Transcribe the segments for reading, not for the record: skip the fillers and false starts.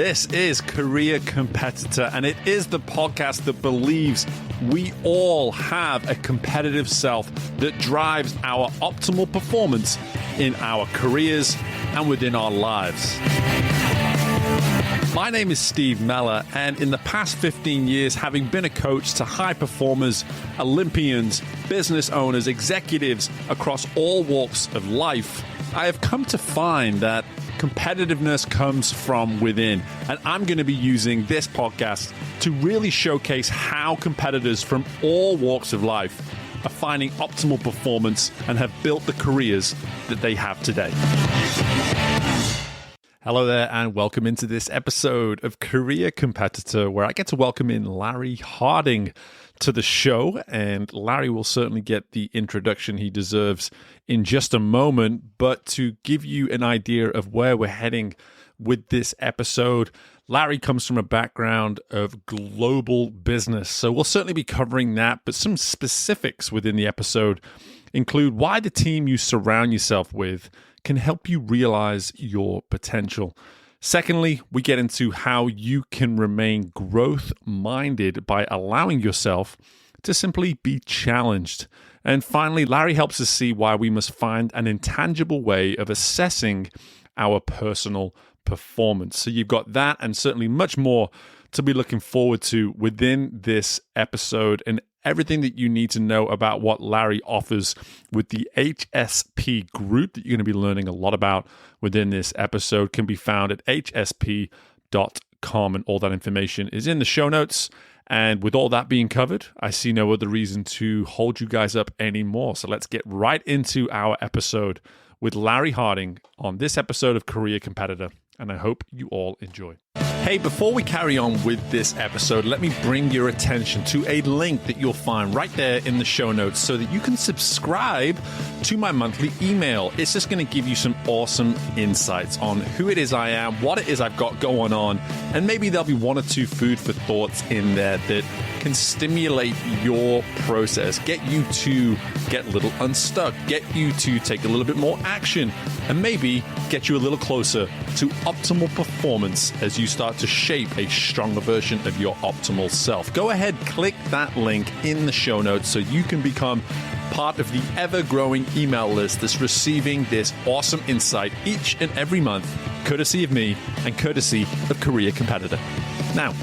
This is Career Competitor, and it is the podcast that believes we all have a competitive self that drives our optimal performance in our careers and within our lives. My name is Steve Mellor, and in the past 15 years, having been a coach to high performers, Olympians, business owners, executives across all walks of life, I have come to find that competitiveness comes from within. And I'm going to be using this podcast to really showcase how competitors from all walks of life are finding optimal performance and have built the careers that they have today. Hello there, and welcome into this episode of Career Competitor, where I get to welcome in Larry Harding to the show. And Larry will certainly get the introduction he deserves in just a moment. But to give you an idea of where we're heading with this episode, Larry comes from a background of global business. So we'll certainly be covering that, but some specifics within the episode include why the team you surround yourself with can help you realize your potential. Secondly, we get into how you can remain growth-minded by allowing yourself to simply be challenged. And finally, Larry helps us see why we must find an intangible way of assessing our personal performance. So you've got that and certainly much more to be looking forward to within this episode, and everything that you need to know about what Larry offers with the HSP group that you're going to be learning a lot about within this episode can be found at hsp.com, and all that information is in the show notes. And with all that being covered, I see no other reason to hold you guys up anymore. So let's get right into our episode with Larry Harding on this episode of Career Competitor, and I hope you all enjoy. Hey, before we carry on with this episode, let me bring your attention to a link that you'll find right there in the show notes so that you can subscribe to my monthly email. It's just going to give you some awesome insights on who it is I am, what it is I've got going on, and maybe there'll be one or two food for thoughts in there that can stimulate your process, get you to get a little unstuck, get you to take a little bit more action, and maybe get you a little closer to optimal performance as you start to shape a stronger version of your optimal self. Go ahead, click that link in the show notes so you can become part of the ever-growing email list that's receiving this awesome insight each and every month, courtesy of me and courtesy of Career Competitor. Now,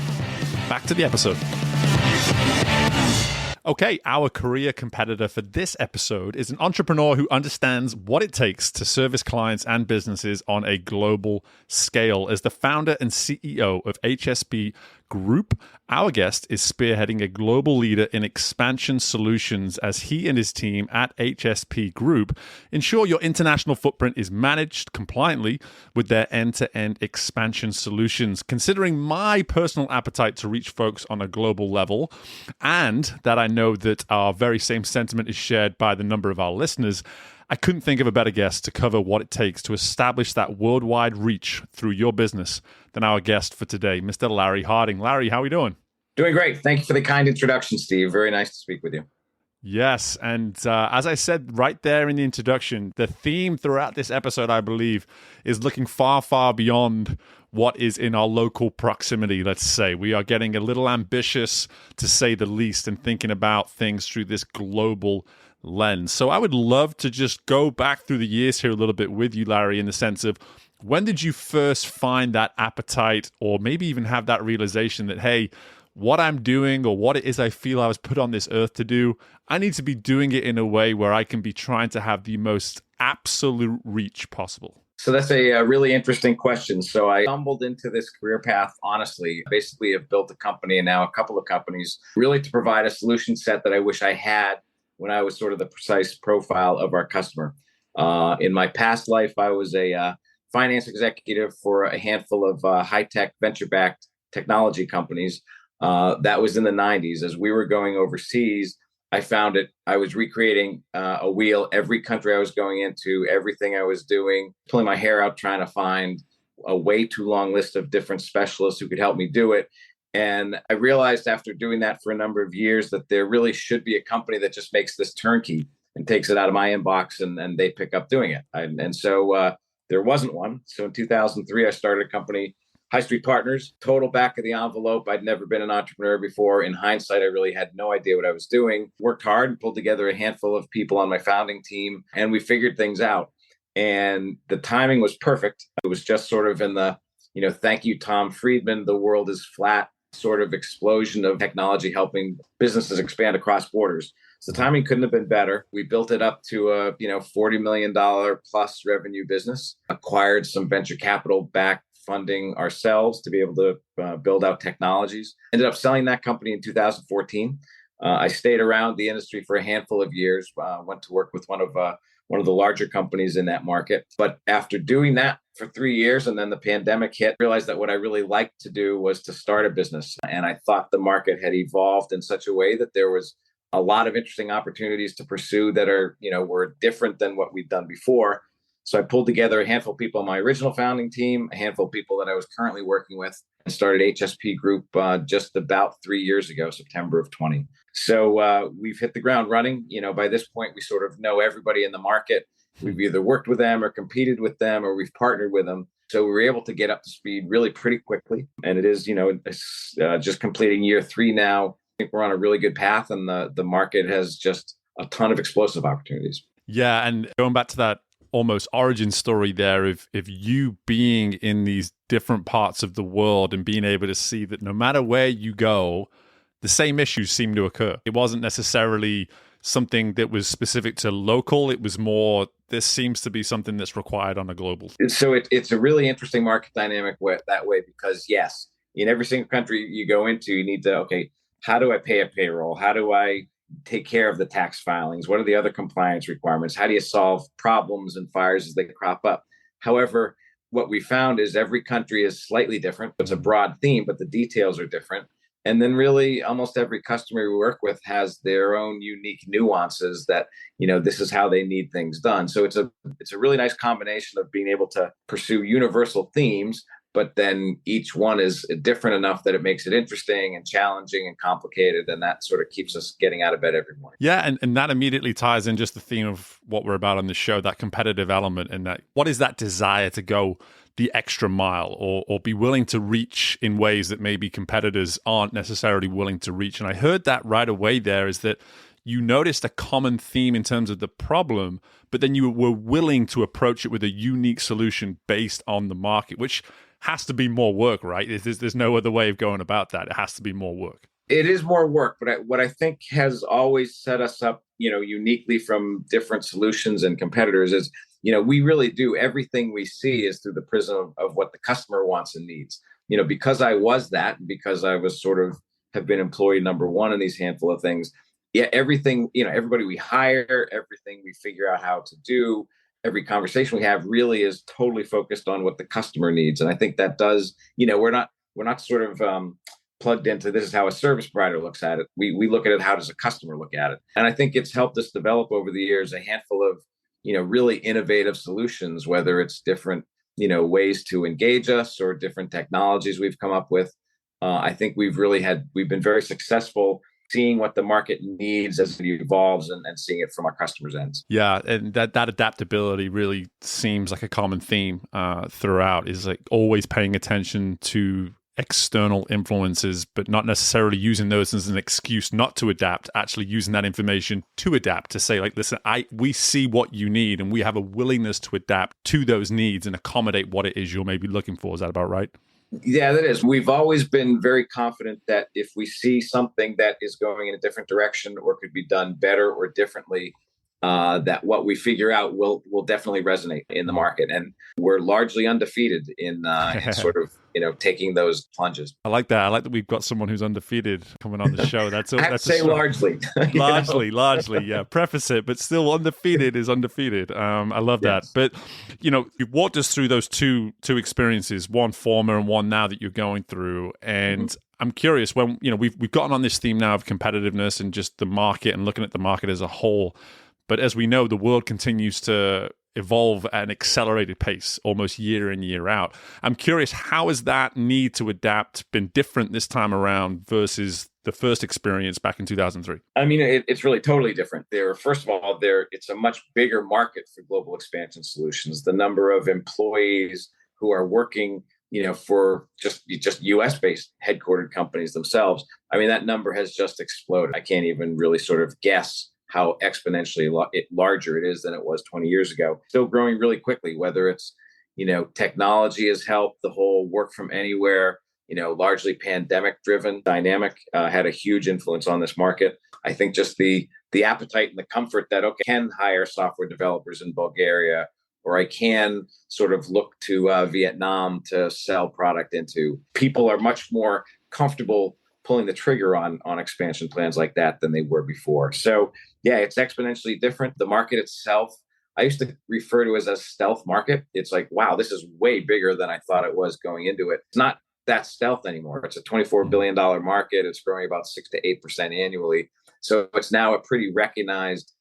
back to the episode. Okay, our career competitor for this episode is an entrepreneur who understands what it takes to service clients and businesses on a global scale. As the founder and CEO of HSP Group, our guest is spearheading a global leader in expansion solutions as he and his team at HSP Group ensure your international footprint is managed compliantly with their end-to-end expansion solutions. Considering my personal appetite to reach folks on a global level, and that I know that our very same sentiment is shared by the number of our listeners, I couldn't think of a better guest to cover what it takes to establish that worldwide reach through your business than our guest for today, Mr. Larry Harding. Larry, how are we doing? Doing great. Thank you for the kind introduction, Steve. Very nice to speak with you. Yes, and as I said right there in the introduction, the theme throughout this episode, I believe, is looking far, far beyond what is in our local proximity, let's say. We are getting a little ambitious, to say the least, and thinking about things through this global lens. So I would love to just go back through the years here a little bit with you, Larry, in the sense of when did you first find that appetite, or maybe even have that realization that, hey, what I'm doing or what it is I feel I was put on this earth to do, I need to be doing it in a way where I can be trying to have the most absolute reach possible? So that's a really interesting question. So I stumbled into this career path, honestly. Basically, I've built a company and now a couple of companies really to provide a solution set that I wish I had when I was sort of the precise profile of our customer. In my past life, I was a finance executive for a handful of high-tech venture-backed technology companies. That was in the 90s. As we were going overseas, I found it. I was recreating a wheel every country I was going into, everything I was doing, pulling my hair out, trying to find a way too long list of different specialists who could help me do it. And I realized after doing that for a number of years that there really should be a company that just makes this turnkey and takes it out of my inbox and they pick up doing it. So there wasn't one. So in 2003, I started a company High Street Partners, total back of the envelope. I'd never been an entrepreneur before. In hindsight, I really had no idea what I was doing. Worked hard, pulled together a handful of people on my founding team, and we figured things out. And the timing was perfect. It was just sort of in the, thank you, Tom Friedman, the world is flat sort of explosion of technology helping businesses expand across borders. So the timing couldn't have been better. We built it up to a, $40 million plus revenue business, acquired some venture capital back funding ourselves to be able to build out technologies. Ended up selling that company in 2014. I stayed around the industry for a handful of years, went to work with one of the larger companies in that market. But after doing that for 3 years and then the pandemic hit, I realized that what I really liked to do was to start a business. And I thought the market had evolved in such a way that there was a lot of interesting opportunities to pursue that are, were different than what we'd done before. So I pulled together a handful of people on my original founding team, a handful of people that I was currently working with, and started HSP Group just about 3 years ago, September of 20. So we've hit the ground running. By this point, we sort of know everybody in the market. We've either worked with them or competed with them, or we've partnered with them. So we were able to get up to speed really pretty quickly. And it is, just completing year 3 now. I think we're on a really good path, and the market has just a ton of explosive opportunities. Yeah, and going back to that almost origin story there of you being in these different parts of the world and being able to see that no matter where you go, the same issues seem to occur. It wasn't necessarily something that was specific to local. It was more, this seems to be something that's required on a global. So it's a really interesting market dynamic that way, because yes, in every single country you go into, you need to, okay, how do I pay a payroll? How do I take care of the tax filings? What are the other compliance requirements? How do you solve problems and fires as they crop up? However, what we found is every country is slightly different. It's a broad theme, but the details are different. And then really almost every customer we work with has their own unique nuances that, this is how they need things done. So it's a really nice combination of being able to pursue universal themes, but then each one is different enough that it makes it interesting and challenging and complicated. And that sort of keeps us getting out of bed every morning. Yeah, and that immediately ties in just the theme of what we're about on the show, that competitive element, and that what is that desire to go the extra mile or be willing to reach in ways that maybe competitors aren't necessarily willing to reach. And I heard that right away there, is that you noticed a common theme in terms of the problem, but then you were willing to approach it with a unique solution based on the market, which has to be more work, right? There's no other way of going about that. It has to be more work. It is more work, but what I think has always set us up, uniquely from different solutions and competitors is, we really do everything we see is through the prism of what the customer wants and needs. Because I was that, because I was sort of have been employee number one in these handful of things. Yeah, everything, everybody we hire, everything we figure out how to do, every conversation we have really is totally focused on what the customer needs. And I think that does, we're not sort of plugged into this is how a service provider looks at it. We look at it, how does a customer look at it? And I think it's helped us develop over the years a handful of, really innovative solutions, whether it's different, ways to engage us or different technologies we've come up with. I think we've been very successful seeing what the market needs as it evolves and seeing it from our customers' ends. Yeah, and that adaptability really seems like a common theme throughout, is like always paying attention to external influences, but not necessarily using those as an excuse not to adapt, actually using that information to adapt, to say like, listen, we see what you need and we have a willingness to adapt to those needs and accommodate what it is you're maybe looking for. Is that about right? Yeah, that is. We've always been very confident that if we see something that is going in a different direction or could be done better or differently, that what we figure out will definitely resonate in the market. And we're largely undefeated in sort of, taking those plunges. I like that. I like that we've got someone who's undefeated coming on the show. That's largely. largely, yeah. Preface it, but still undefeated is undefeated. I love that. But, you walked us through those two experiences, one former and one now that you're going through. And I'm curious, when, we've gotten on this theme now of competitiveness and just the market and looking at the market as a whole. But as we know, the world continues to evolve at an accelerated pace, almost year in, year out. I'm curious, how has that need to adapt been different this time around versus the first experience back in 2003? I mean, it's really totally different. First of all, it's a much bigger market for global expansion solutions. The number of employees who are working for just US based headquartered companies themselves, I mean, that number has just exploded. I can't even really sort of guess how exponentially larger it is than it was 20 years ago. Still growing really quickly, whether it's, technology has helped the whole work from anywhere, largely pandemic driven dynamic had a huge influence on this market. I think just the appetite and the comfort that, okay, I can hire software developers in Bulgaria, or I can sort of look to Vietnam to sell product into. People are much more comfortable pulling the trigger on expansion plans like that than they were before. So yeah, it's exponentially different. The market itself, I used to refer to as a stealth market. It's like, wow, this is way bigger than I thought it was going into it. It's not that stealth anymore. It's a $24 billion market. It's growing about 6 to 8% annually. So it's now a pretty recognized,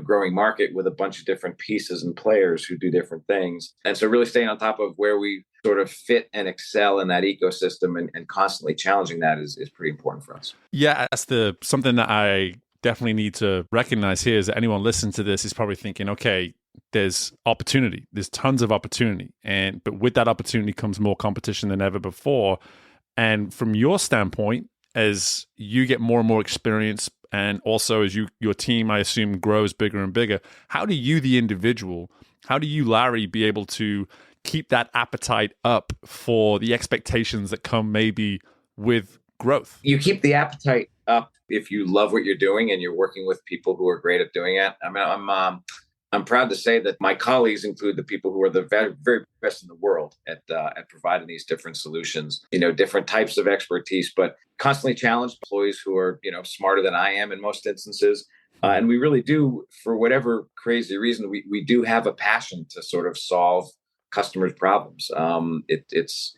growing market with a bunch of different pieces and players who do different things. And so really staying on top of where we sort of fit and excel in that ecosystem and constantly challenging that is pretty important for us. Yeah, that's something that I definitely need to recognize here is that anyone listening to this is probably thinking, okay, there's opportunity. There's tons of opportunity. But with that opportunity comes more competition than ever before. And from your standpoint, as you get more and more experience, and also as your team, I assume, grows bigger and bigger, how do you, the individual, how do you, Larry, be able to keep that appetite up for the expectations that come maybe with growth? You keep the appetite up if you love what you're doing and you're working with people who are great at doing it. I mean, I'm proud to say that my colleagues include the people who are the very, very best in the world at providing these different solutions, different types of expertise, but constantly challenged employees who are, smarter than I am in most instances. And we really do, for whatever crazy reason, we do have a passion to sort of solve customers' problems. It's,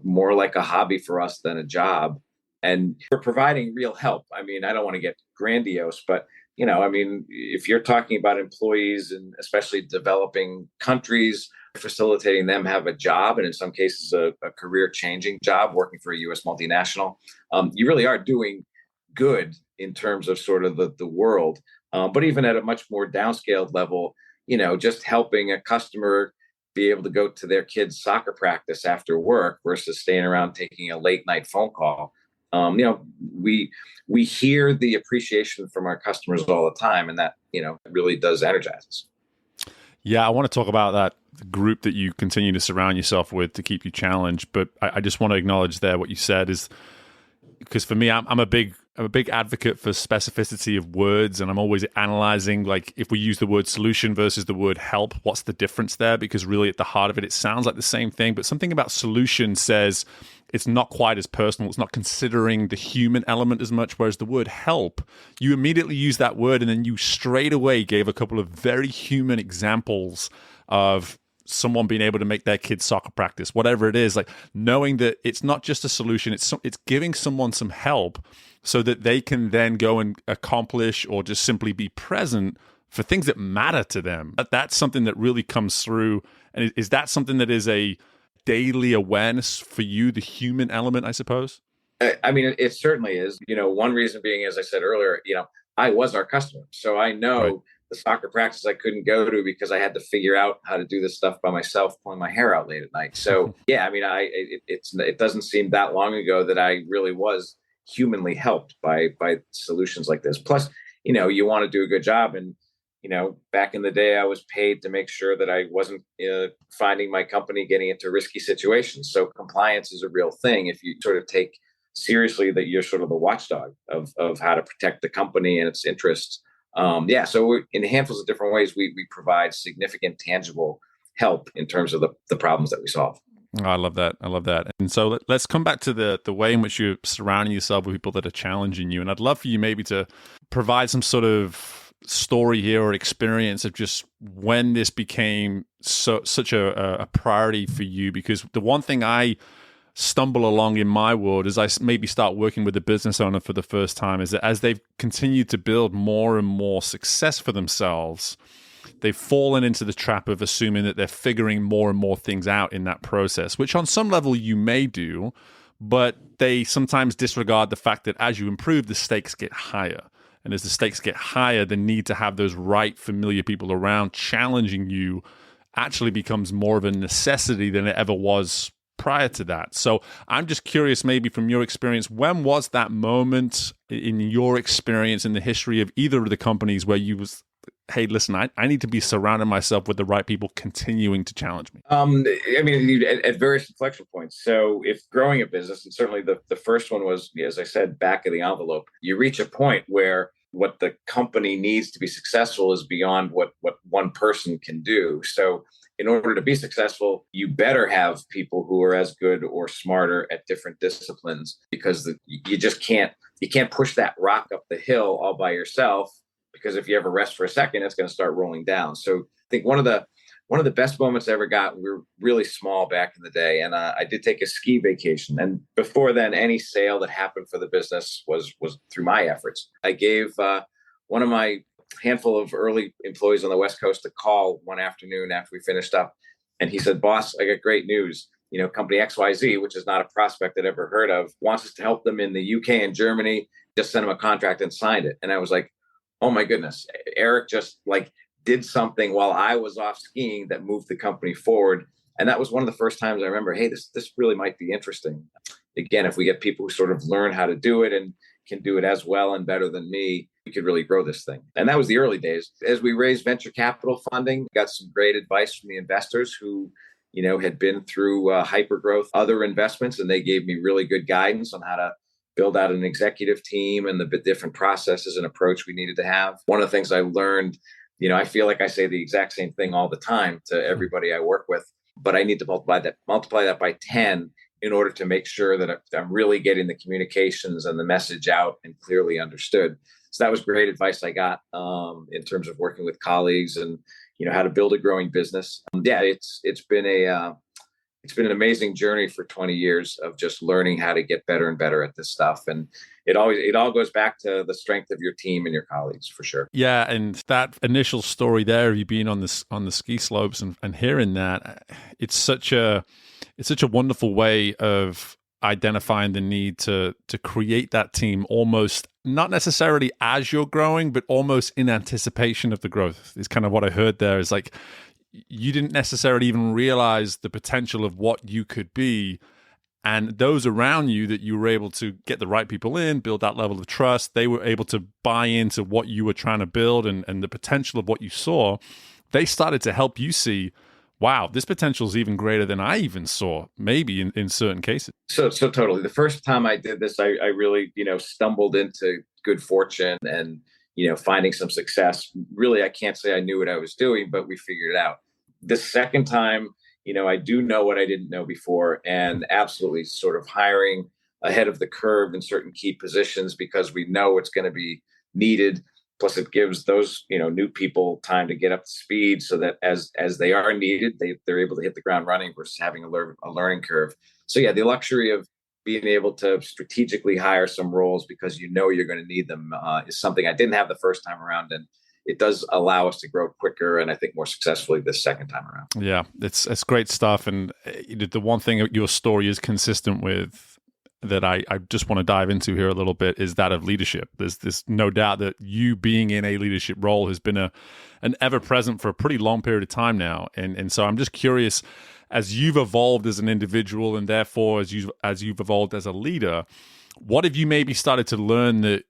more like a hobby for us than a job. And we're providing real help. I mean, I don't want to get grandiose, but if you're talking about employees and especially developing countries, facilitating them have a job, and in some cases a career-changing job working for a U.S. multinational, you really are doing good in terms of sort of the world. But even at a much more downscaled level, just helping a customer be able to go to their kid's soccer practice after work versus staying around taking a late night phone call. We hear the appreciation from our customers all the time, and that, really does energize us. Yeah, I want to talk about that group that you continue to surround yourself with to keep you challenged. But I just want to acknowledge there what you said is, because for me, I'm a big advocate for specificity of words, and I'm always analyzing, like, if we use the word solution versus the word help, what's the difference there? Because really at the heart of it, it sounds like the same thing, but something about solution says it's not quite as personal. It's not considering the human element as much, whereas the word help, you immediately use that word and then you straight away gave a couple of very human examples of someone being able to make their kid's soccer practice, whatever it is, like knowing that it's not just a solution, it's giving someone some help so that they can then go and accomplish or just simply be present for things that matter to them. That's something that really comes through. And is that something that is a daily awareness for you, the human element, I suppose? I mean, it certainly is. One reason being, as I said earlier, I was our customer. So I know right. The soccer practice I couldn't go to because I had to figure out how to do this stuff by myself, pulling my hair out late at night. So yeah, I mean, it doesn't seem that long ago that I really was humanly helped by solutions like this. Plus, you want to do a good job. And, back in the day, I was paid to make sure that I wasn't finding my company getting into risky situations. So compliance is a real thing. If you sort of take seriously that you're sort of the watchdog of how to protect the company and its interests. So we're, in handfuls of different ways, we provide significant tangible help in terms of the problems that we solve. Oh, I love that. And so let's come back to the way in which you're surrounding yourself with people that are challenging you. And I'd love for you maybe to provide some sort of story here or experience of just when this became such a priority for you. Because the one thing I stumble along in my world as I maybe start working with a business owner for the first time is that as they've continued to build more and more success for themselves, they've fallen into the trap of assuming that they're figuring more and more things out in that process, which on some level you may do, but they sometimes disregard the fact that as you improve, the stakes get higher. And as the stakes get higher, the need to have those right familiar people around challenging you actually becomes more of a necessity than it ever was prior to that. So I'm just curious, maybe from your experience, when was that moment in your experience in the history of either of the companies where you was, hey, listen, I need to be surrounding myself with the right people continuing to challenge me? I mean, at various inflection points. So if growing a business, and certainly the first one was, as I said, back of the envelope, you reach a point where what the company needs to be successful is beyond what one person can do. So in order to be successful, you better have people who are as good or smarter at different disciplines, because you just can't push that rock up the hill all by yourself, because if you ever rest for a second, it's going to start rolling down. So I think one of the best moments I ever got, we were really small back in the day, and I did take a ski vacation. And before then, any sale that happened for the business was through my efforts. I gave one of my handful of early employees on the West Coast a call one afternoon after we finished up, and he said, "Boss, I got great news. Company XYZ, which is not a prospect I'd ever heard of, wants us to help them in the UK and Germany. Just sent them a contract and signed it." And I was like, "Oh my goodness, Eric just did something while I was off skiing that moved the company forward." And that was one of the first times I remember, hey, this really might be interesting. Again, if we get people who sort of learn how to do it and can do it as well and better than me, we could really grow this thing. And that was the early days. As we raised venture capital funding, got some great advice from the investors who, had been through hyper growth, other investments, and they gave me really good guidance on how to build out an executive team and the different processes and approach we needed to have. One of the things I learned, I feel like I say the exact same thing all the time to everybody I work with, but I need to multiply that by 10 in order to make sure that I'm really getting the communications and the message out and clearly understood. So that was great advice I got in terms of working with colleagues and how to build a growing business. It's been an amazing journey for 20 years of just learning how to get better and better at this stuff. And it all goes back to the strength of your team and your colleagues, for sure. Yeah, and that initial story there of you being on the ski slopes and hearing that, it's such a wonderful way of identifying the need to create that team, almost not necessarily as you're growing, but almost in anticipation of the growth, is kind of what I heard there. Is like, you didn't necessarily even realize the potential of what you could be. And those around you that you were able to get the right people in, build that level of trust, they were able to buy into what you were trying to build and the potential of what you saw. They started to help you see, wow, this potential is even greater than I even saw, maybe in certain cases. So totally. The first time I did this, I really, stumbled into good fortune and, finding some success. Really, I can't say I knew what I was doing, but we figured it out. The second time, I do know what I didn't know before, and absolutely sort of hiring ahead of the curve in certain key positions because we know it's going to be needed. Plus, it gives those new people time to get up to speed, so that as they are needed, they're able to hit the ground running versus having a learning curve. So yeah, the luxury of being able to strategically hire some roles because you're going to need them is something I didn't have the first time around, and it does allow us to grow quicker and I think more successfully this second time around. Yeah, it's great stuff. And the one thing your story is consistent with that I just want to dive into here a little bit is that of leadership. There's no doubt that you being in a leadership role has been an ever present for a pretty long period of time now. And so I'm just curious, as you've evolved as an individual and therefore as you've evolved as a leader, what have you maybe started to learn that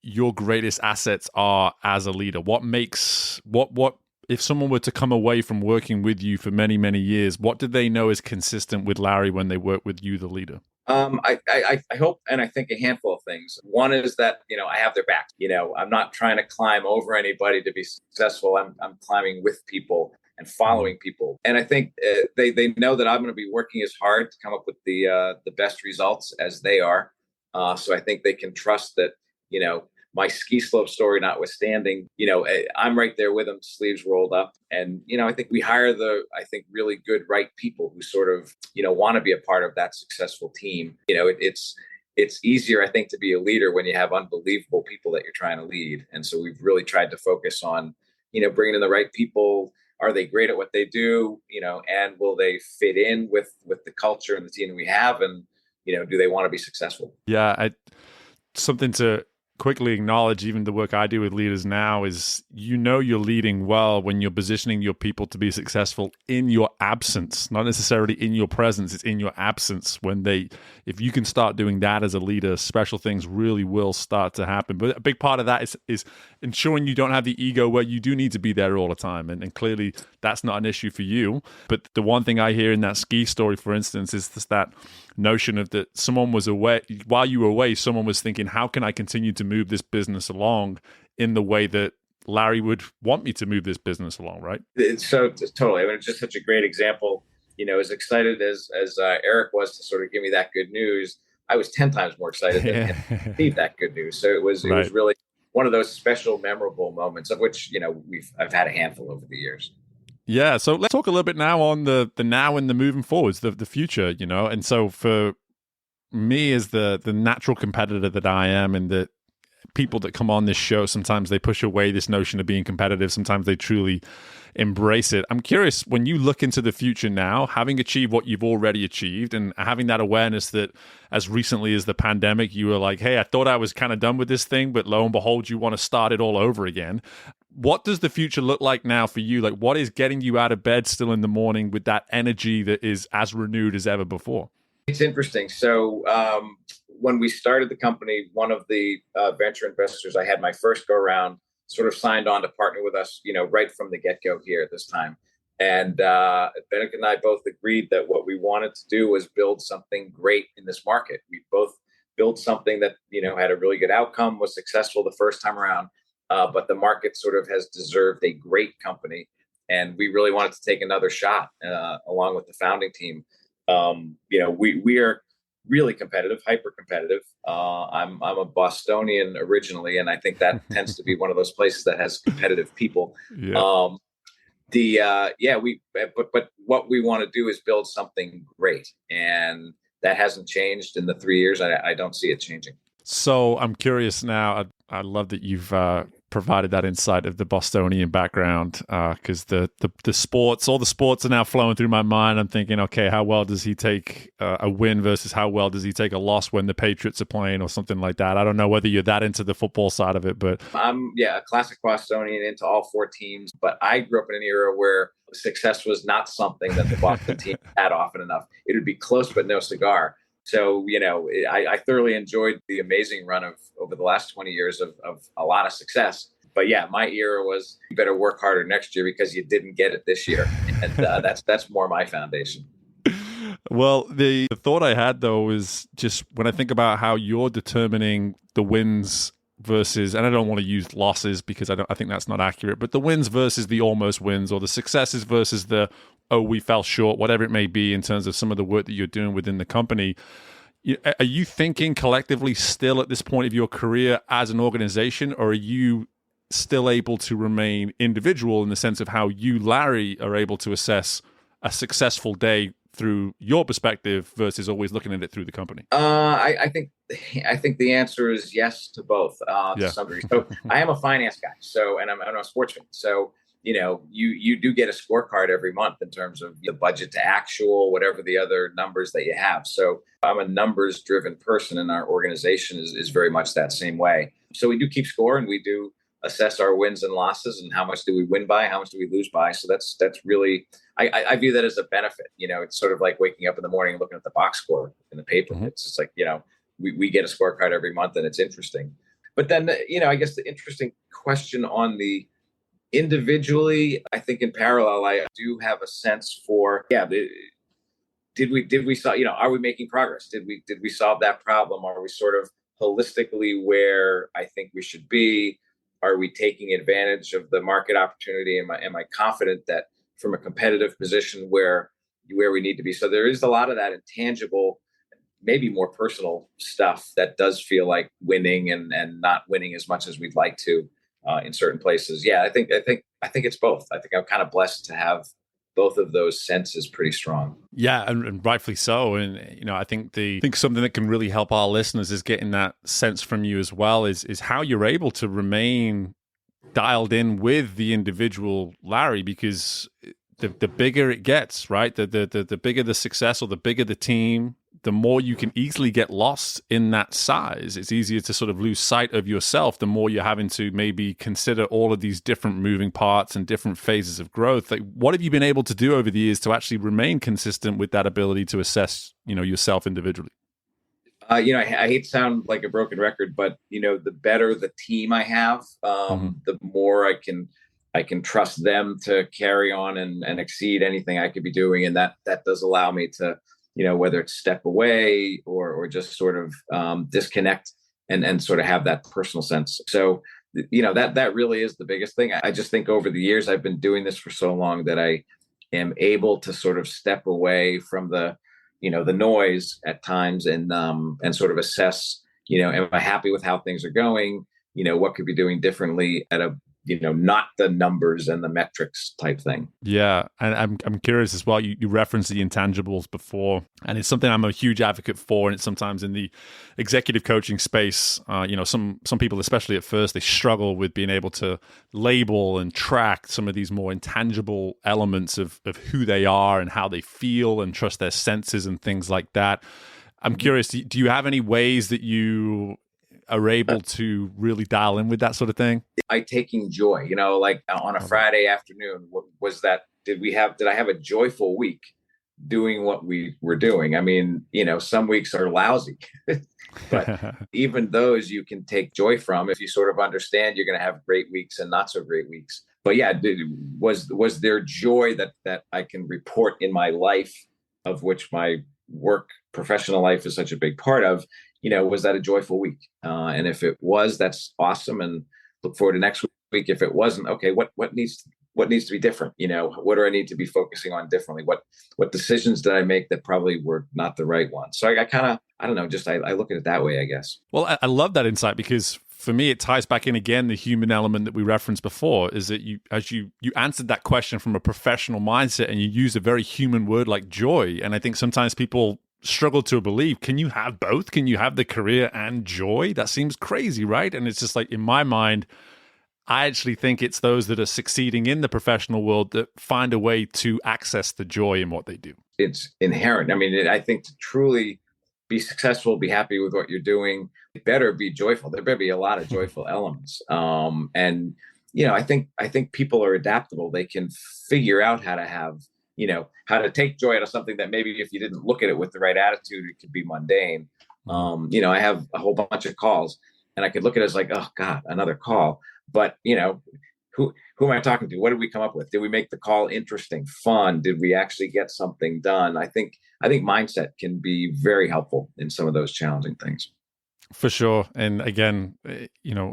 your greatest assets are as a leader? What makes what if someone were to come away from working with you for many, many years, what did they know is consistent with Larry when they work with you, the leader? I hope, and I think a handful of things. One is that, I have their back. I'm not trying to climb over anybody to be successful. I'm climbing with people and following people. And I think they know that I'm going to be working as hard to come up with the best results as they are. So I think they can trust that, my ski slope story notwithstanding, I'm right there with them, sleeves rolled up. And, I think we hire really good, right people who sort of, want to be a part of that successful team. It's easier, I think, to be a leader when you have unbelievable people that you're trying to lead. And so we've really tried to focus on, bringing in the right people. Are they great at what they do? And will they fit in with the culture and the team that we have? And, do they want to be successful? Yeah, something to quickly acknowledge, even the work I do with leaders now, is you're leading well when you're positioning your people to be successful in your absence, not necessarily in your presence. It's in your absence. If you can start doing that as a leader, special things really will start to happen. But a big part of that is ensuring you don't have the ego where you do need to be there all the time. And clearly that's not an issue for you. But the one thing I hear in that ski story, for instance, is that notion of that someone was away while you were away, someone was thinking, how can I continue to move this business along in the way that Larry would want me to move this business along, right? So totally. I mean, it's just such a great example. As excited as Eric was to sort of give me that good news, I was 10 times more excited than him to receive that good news. So it was really one of those special, memorable moments of which, I've had a handful over the years. Yeah, so let's talk a little bit now on the now and the moving forwards, the future, And so for me as the natural competitor that I am, and the people that come on this show, sometimes they push away this notion of being competitive. Sometimes they truly embrace it. I'm curious, when you look into the future now, having achieved what you've already achieved and having that awareness that as recently as the pandemic, you were like, hey, I thought I was kind of done with this thing, but lo and behold, you want to start it all over again. What does the future look like now for you? Like, what is getting you out of bed still in the morning with that energy that is as renewed as ever before? It's interesting. So when we started the company, one of the venture investors I had my first go around sort of signed on to partner with us, right from the get-go here at this time. And Bennett and I both agreed that what we wanted to do was build something great in this market. We both built something that, had a really good outcome, was successful the first time around, but the market sort of has deserved a great company. And we really wanted to take another shot along with the founding team. We are really competitive, hyper competitive. I'm a Bostonian originally, and I think that tends to be one of those places that has competitive people. Yeah. But what we want to do is build something great, and that hasn't changed in the 3 years. I don't see it changing. So I'm curious now. I love that you've provided that insight of the Bostonian background, because the sports, all the sports are now flowing through my mind. I'm thinking, okay, how well does he take a win versus how well does he take a loss when the Patriots are playing or something like that? I don't know whether you're that into the football side of it, but I'm a classic Bostonian, into all four teams. But I grew up in an era where success was not something that the Boston team had often enough. It would be close but no cigar. So, I thoroughly enjoyed the amazing run of over the last 20 years of a lot of success. But yeah, my era was, you better work harder next year because you didn't get it this year. And that's more my foundation. Well, the thought I had, though, is just when I think about how you're determining the wins versus, and I don't want to use losses because I think that's not accurate, but the wins versus the almost wins, or the successes versus the, oh, we fell short, whatever it may be in terms of some of the work that you're doing within the company. Are you thinking collectively still at this point of your career as an organization, or are you still able to remain individual in the sense of how you, Larry, are able to assess a successful day through your perspective versus always looking at it through the company? I think the answer is yes to both to some degree. So I am a finance guy, and I'm a sportsman. So you do get a scorecard every month in terms of the budget to actual, whatever the other numbers that you have. So I'm a numbers driven person, and our organization is very much that same way. So we do keep score, and we do assess our wins and losses, and how much do we win by, how much do we lose by. So that's really, I view that as a benefit. It's sort of like waking up in the morning and looking at the box score in the paper. Mm-hmm. It's just like, we get a scorecard every month, and it's interesting. But then, I guess the interesting question on the individually, I think in parallel, I do have a sense for, did we solve, are we making progress? Did we solve that problem? Are we sort of holistically where I think we should be? Are we taking advantage of the market opportunity? Am I confident that from a competitive position where we need to be? So there is a lot of that intangible, maybe more personal stuff that does feel like winning and not winning as much as we'd like to in certain places. Yeah, I think it's both. I think I'm kind of blessed to have both of those senses pretty strong. Yeah, and rightfully so. And I think something that can really help our listeners is getting that sense from you as well. Is how you're able to remain dialed in with the individual Larry, because the bigger it gets, right? The bigger the success, or the bigger the team, the more you can easily get lost in that size. It's easier to sort of lose sight of yourself the more you're having to maybe consider all of these different moving parts and different phases of growth. Like, what have you been able to do over the years to actually remain consistent with that ability to assess, yourself individually? I hate to sound like a broken record, but the better the team I have, the more I can trust them to carry on and exceed anything I could be doing, and that does allow me to, whether it's step away or just sort of disconnect and sort of have that personal sense. So that really is the biggest thing. I just think over the years I've been doing this for so long that I am able to sort of step away from the noise at times and sort of assess, am I happy with how things are going? What could be doing differently at a, not the numbers and the metrics type thing. Yeah. And I'm curious as well. You referenced the intangibles before, and it's something I'm a huge advocate for. And it's sometimes in the executive coaching space, some people, especially at first, they struggle with being able to label and track some of these more intangible elements of who they are and how they feel and trust their senses and things like that. I'm curious, do you have any ways that you are able to really dial in with that sort of thing? Taking joy, like on a Friday afternoon, did I have a joyful week doing what we were doing? I mean, some weeks are lousy, but even those you can take joy from if you sort of understand you're going to have great weeks and not so great weeks. But yeah, was there joy that I can report in my life, of which my work professional life is such a big part of? Was that a joyful week? And if it was, that's awesome. And look forward to next week. If it wasn't, okay, what needs to be different? What do I need to be focusing on differently? What decisions did I make that probably were not the right ones? So I kind of, I don't know, just I look at it that way, I guess. Well, I love that insight, because for me, it ties back in again, the human element that we referenced before, is that you answered that question from a professional mindset, and you used a very human word like joy. And I think sometimes people struggle to believe, can you have both? Can you have the career and joy? That seems crazy, right? And it's just like, in my mind, I actually think it's those that are succeeding in the professional world that find a way to access the joy in what they do. It's inherent. I mean, I think to truly be successful, be happy with what you're doing, it better be joyful. There better be a lot of joyful elements. And I think people are adaptable. They can figure out how to have, how to take joy out of something that maybe if you didn't look at it with the right attitude, it could be mundane. I have a whole bunch of calls, and I could look at it as like, oh God, another call. But who am I talking to? What did we come up with? Did we make the call interesting, fun? Did we actually get something done? I think mindset can be very helpful in some of those challenging things. For sure. And again,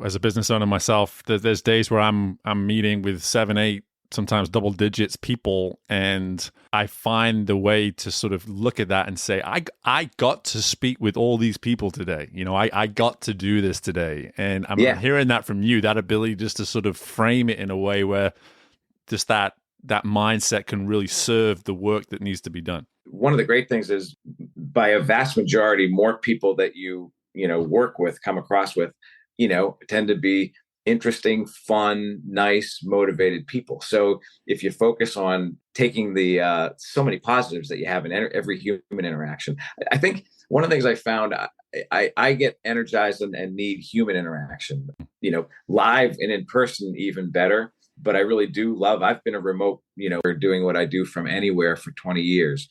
as a business owner myself, there's days where I'm meeting with 7, 8, sometimes double digits people, and I find the way to sort of look at that and say, I got to speak with all these people today. I got to do this today. And I'm hearing that from you, that ability just to sort of frame it in a way where just that mindset can really serve the work that needs to be done. One of the great things is, by a vast majority, more people that you work with, come across with, tend to be interesting, fun, nice, motivated people. So if you focus on taking the so many positives that you have in every human interaction, I think one of the things I found, I get energized and need human interaction, live and in person, even better. But I really do love, I've been a remote, doing what I do from anywhere for 20 years,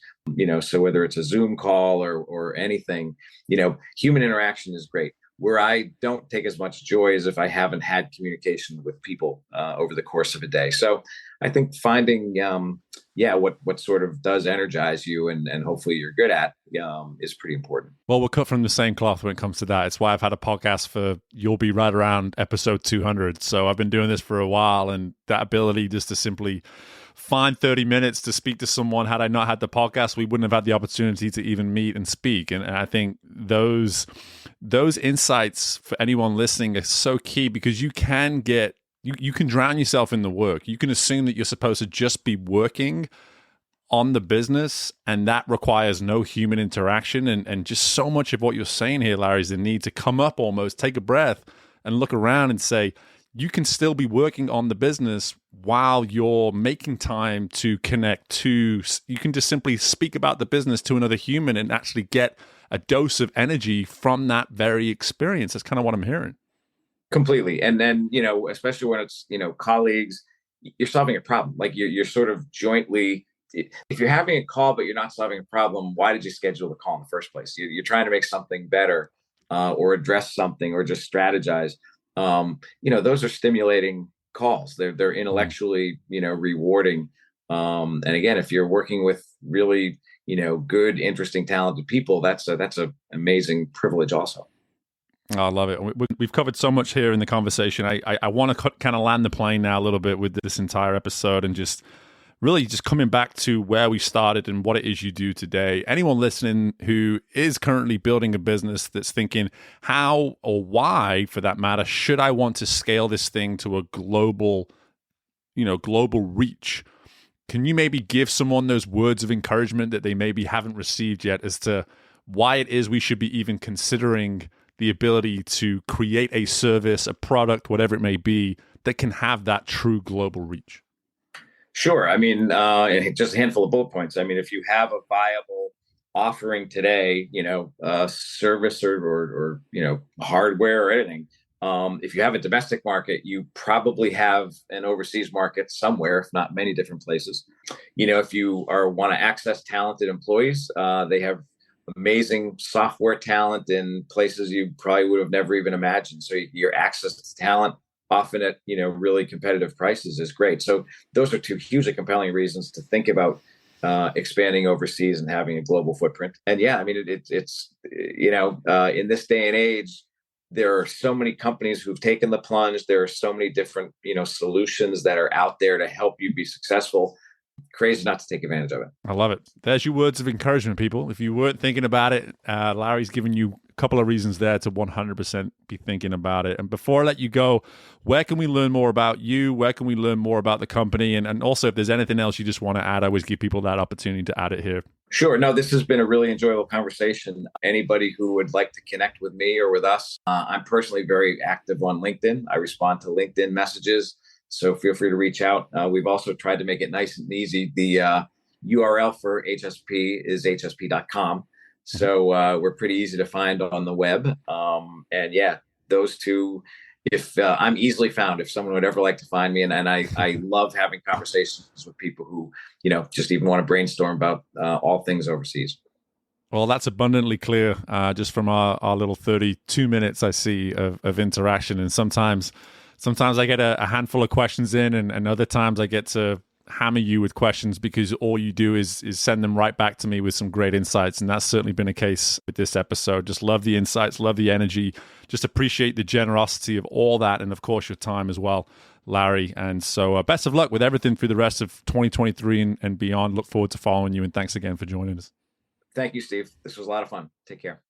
so whether it's a Zoom call or anything, human interaction is great. Where I don't take as much joy as if I haven't had communication with people over the course of a day. So I think finding, what sort of does energize you and hopefully you're good at is pretty important. Well, we're cut from the same cloth when it comes to that. It's why I've had a podcast you'll be right around episode 200. So I've been doing this for a while, and that ability just to simply find 30 minutes to speak to someone. Had I not had the podcast, we wouldn't have had the opportunity to even meet and speak. And I think those insights for anyone listening are so key, because you can drown yourself in the work. You can assume that you're supposed to just be working on the business, and that requires no human interaction. And just so much of what you're saying here, Larry, is the need to come up, almost take a breath and look around and say, you can still be working on the business while you're making time to connect to, you can just simply speak about the business to another human and actually get a dose of energy from that very experience. That's kind of what I'm hearing. Completely. And then, especially when it's, colleagues, you're solving a problem. Like you're sort of jointly, if you're having a call, but you're not solving a problem, why did you schedule the call in the first place? You're trying to make something better or address something or just strategize. Those are stimulating calls. They're intellectually, rewarding. And again, if you're working with really, good, interesting, talented people, that's an amazing privilege also. Oh, I love it. We've covered so much here in the conversation. I want to kind of land the plane now a little bit with this entire episode and just really just coming back to where we started and what it is you do today. Anyone listening who is currently building a business that's thinking how or why, for that matter, should I want to scale this thing to a global reach? Can you maybe give someone those words of encouragement that they maybe haven't received yet as to why it is we should be even considering the ability to create a service, a product, whatever it may be, that can have that true global reach? Sure. I mean, just a handful of bullet points. I mean, if you have a viable offering today, service or hardware or anything, if you have a domestic market, you probably have an overseas market somewhere, if not many different places. If you want to access talented employees, they have amazing software talent in places you probably would have never even imagined. So your access to talent, often at really competitive prices, is great. So those are two hugely compelling reasons to think about expanding overseas and having a global footprint. And yeah, I mean, it's in this day and age, there are so many companies who've taken the plunge. There are so many different solutions that are out there to help you be successful. Crazy not to take advantage of it. I love it. There's your words of encouragement, people. If you weren't thinking about it, Larry's given you a couple of reasons there to 100% be thinking about it. And before I let you go, where can we learn more about you? Where can we learn more about the company? And also, if there's anything else you just want to add, I always give people that opportunity to add it here. Sure. No, this has been a really enjoyable conversation. Anybody who would like to connect with me or with us, I'm personally very active on LinkedIn. I respond to LinkedIn messages. So feel free to reach out. We've also tried to make it nice and easy. The URL for HSP is hsp.com. So we're pretty easy to find on the web. And yeah, those two, if I'm easily found, if someone would ever like to find me. And I love having conversations with people who, just even want to brainstorm about all things overseas. Well, that's abundantly clear just from our little 32 minutes I see of interaction. And sometimes I get a handful of questions in, and other times I get to hammer you with questions because all you do is send them right back to me with some great insights. And that's certainly been a case with this episode. Just love the insights, love the energy, just appreciate the generosity of all that. And of course, your time as well, Larry. And so best of luck with everything through the rest of 2023 and beyond. Look forward to following you. And thanks again for joining us. Thank you, Steve. This was a lot of fun. Take care.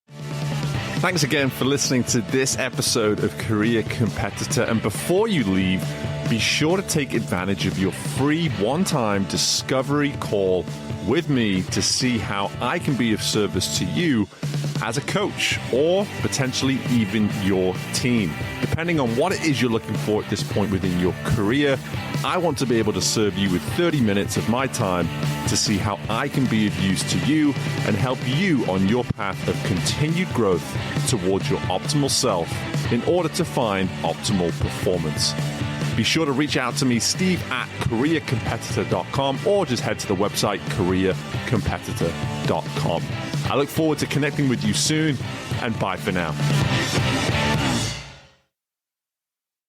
Thanks again for listening to this episode of Career Competitor. And before you leave, be sure to take advantage of your free one-time discovery call with me to see how I can be of service to you as a coach or potentially even your team. Depending on what it is you're looking for at this point within your career, I want to be able to serve you with 30 minutes of my time to see how I can be of use to you and help you on your path of continued growth towards your optimal self in order to find optimal performance. Be sure to reach out to me, steve@careercompetitor.com, or just head to the website, careercompetitor.com. I look forward to connecting with you soon, and bye for now.